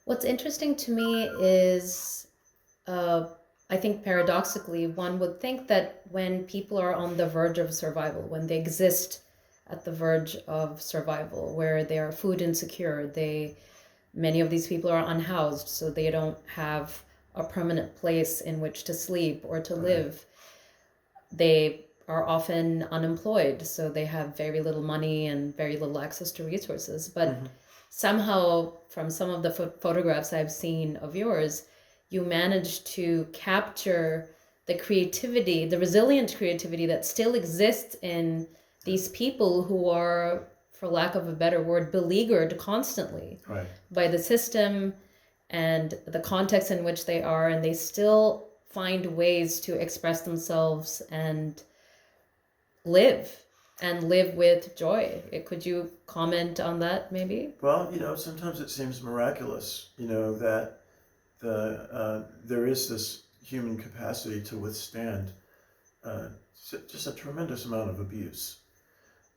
What's interesting to me is, uh, I think paradoxically, one would think that when people are on the verge of survival, when they exist at the verge of survival, where they are food insecure, many of these people are unhoused, so they don't have a permanent place in which to sleep or to Right. live. They are often unemployed, so they have very little money and very little access to resources. But Hmm. somehow, from some of the photographs I've seen of yours, you managed to capture the creativity, the resilient creativity that still exists in these people who are, for lack of a better word, beleaguered constantly Right. by the system and the context in which they are, and they still find ways to express themselves and live live with joy. Could you comment on that maybe? Well, sometimes it seems miraculous, that there is this human capacity to withstand uh, just a tremendous amount of abuse.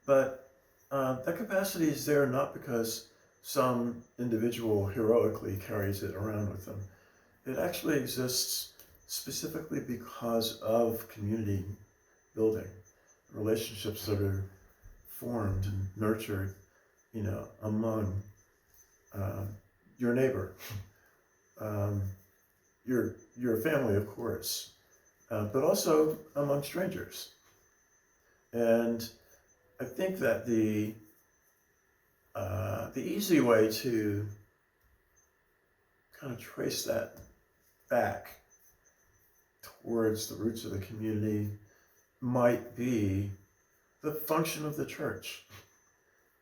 But that capacity is there not because some individual heroically carries it around with them. It actually exists specifically because of community building, relationships that are formed and nurtured, among um, your neighbor, um, your family, of course, but also among strangers. And I think that the easy way to kind of trace that back towards the roots of the community might be the function of the church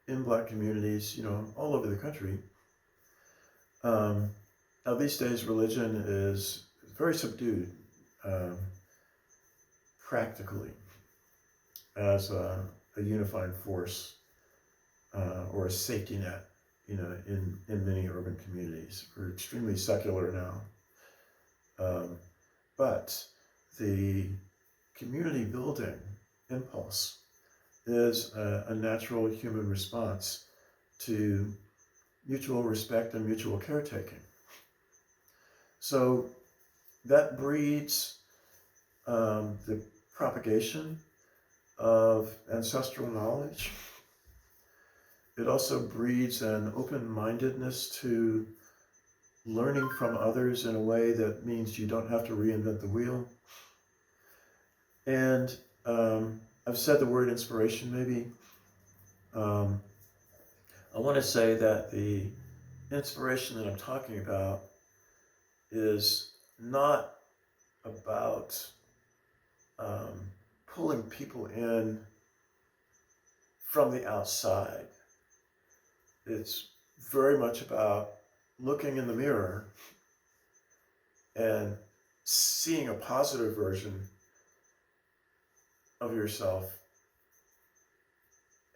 in Black communities, all over the country. Um, Now, these days, religion is very subdued, um, practically, as a unifying force or a safety net, in many urban communities. We're extremely secular now. But the community building impulse is a natural human response to mutual respect and mutual caretaking. So that breeds the propagation of ancestral knowledge. It also breeds an open-mindedness to learning from others in a way that means you don't have to reinvent the wheel. And I've said the word inspiration maybe. Um, I want to say that the inspiration that I'm talking about is not about um, pulling people in from the outside. It's very much about looking in the mirror and seeing a positive version of yourself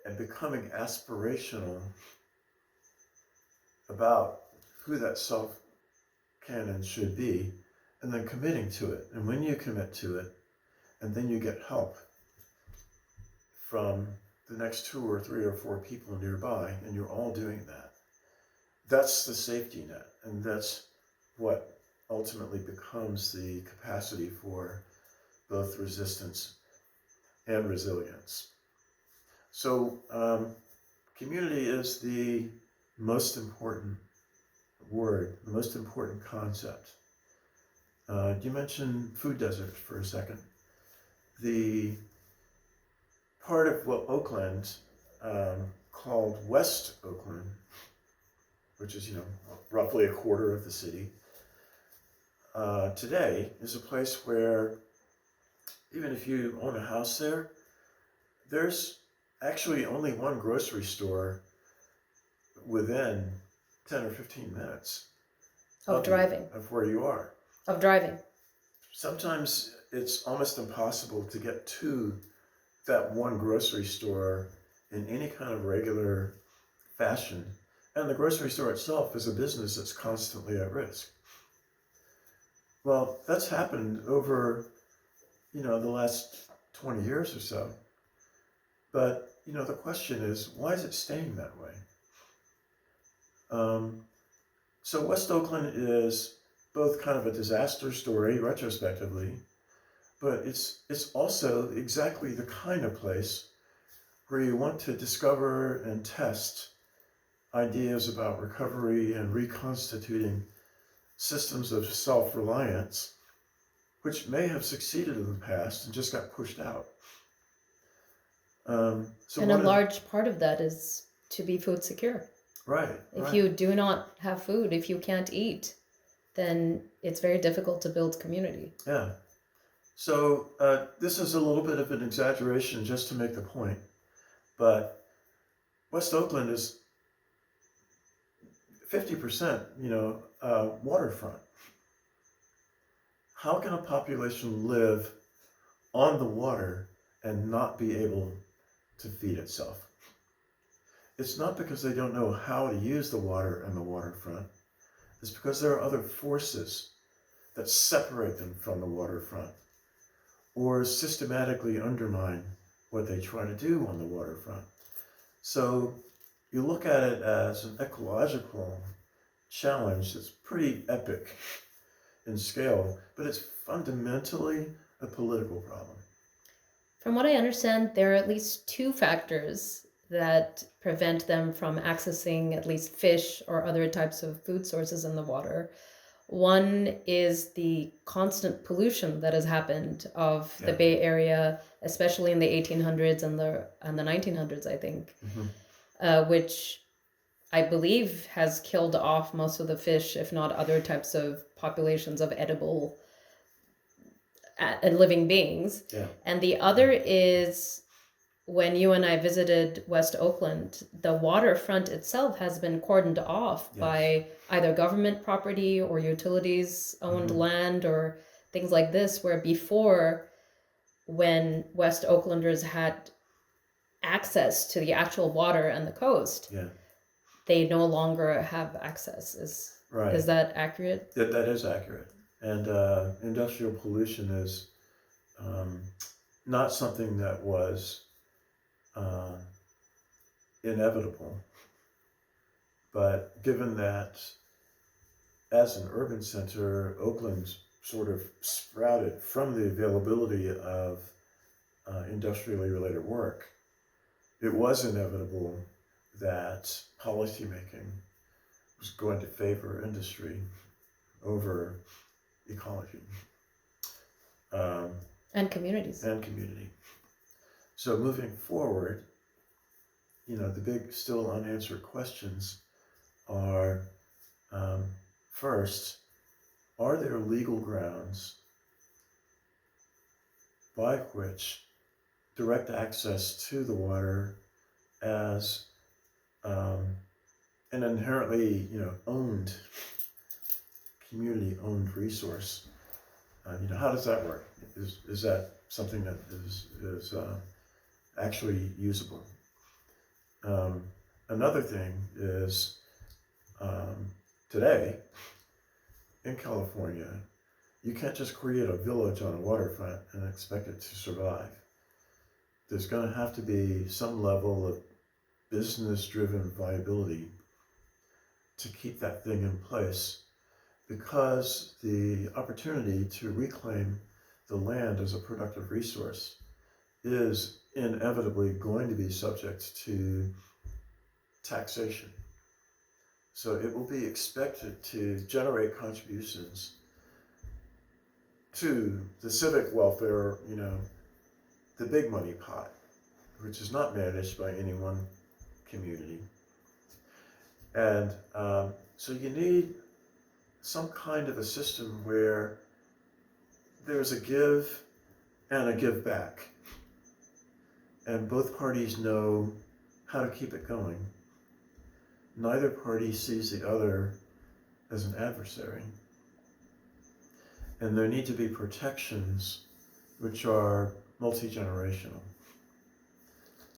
and becoming aspirational about who that self canon should be, and then committing to it. And when you commit to it, and then you get help from the next two or three or four people nearby, and you're all doing that, that's the safety net. And that's what ultimately becomes the capacity for both resistance and resilience. So, community is the most important word, the most important concept. You mentioned food deserts for a second. The part of what Oakland, called West Oakland, which is, roughly a quarter of the city, today is a place where even if you own a house there, there's actually only one grocery store within 10 or 15 minutes Of driving. of where you are. Of driving. Sometimes it's almost impossible to get to that one grocery store in any kind of regular fashion. And the grocery store itself is a business that's constantly at risk. Well, that's happened over, the last 20 years or so. But, the question is, why is it staying that way? Um, So West Oakland is both kind of a disaster story retrospectively, but it's also exactly the kind of place where you want to discover and test ideas about recovery and reconstituting systems of self-reliance, which may have succeeded in the past and just got pushed out. So And a one of large part of that is to be food secure. right, If right. you do not have food, if you can't eat, then it's very difficult to build community. Yeah. So this is a little bit of an exaggeration just to make the point, but West Oakland is 50%, waterfront. How can a population live on the water and not be able to feed itself? It's not because they don't know how to use the water and the waterfront. It's because there are other forces that separate them from the waterfront or systematically undermine what they try to do on the waterfront. So you look at it as an ecological challenge that's pretty epic in scale, but it's fundamentally a political problem. From what I understand, there are at least two factors that prevent them from accessing at least fish or other types of food sources in the water. One is the constant pollution that has happened of the Yeah. Bay Area, especially in the 1800s and the 1900s, I think, which I believe has killed off most of the fish, if not other types of populations of edible living beings. Yeah. And the other is when you and I visited West Oakland, the waterfront itself has been cordoned off Yes. by either government property or utilities owned land or things like this, where before, when West Oaklanders had access to the actual water and the coast, Yeah. they no longer have access. Right. Is that accurate? That is accurate. And industrial pollution is not something that was inevitable. But given that as an urban center, Oakland sort of sprouted from the availability of industrially related work, it was inevitable that policymaking was going to favor industry over ecology. And communities. And community. So moving forward, the big still unanswered questions are, first, are there legal grounds by which direct access to the water as an inherently, owned, community-owned resource, how does that work? Is that something that is actually usable? Another thing is today in California, you can't just create a village on a waterfront and expect it to survive. There's going to have to be some level of business-driven viability to keep that thing in place, because the opportunity to reclaim the land as a productive resource is inevitably going to be subject to taxation. So it will be expected to generate contributions to the civic welfare, the big money pot, which is not managed by any one community. And so you need some kind of a system where there's a give and a give back, and both parties know how to keep it going. Neither party sees the other as an adversary. And there need to be protections which are multi-generational.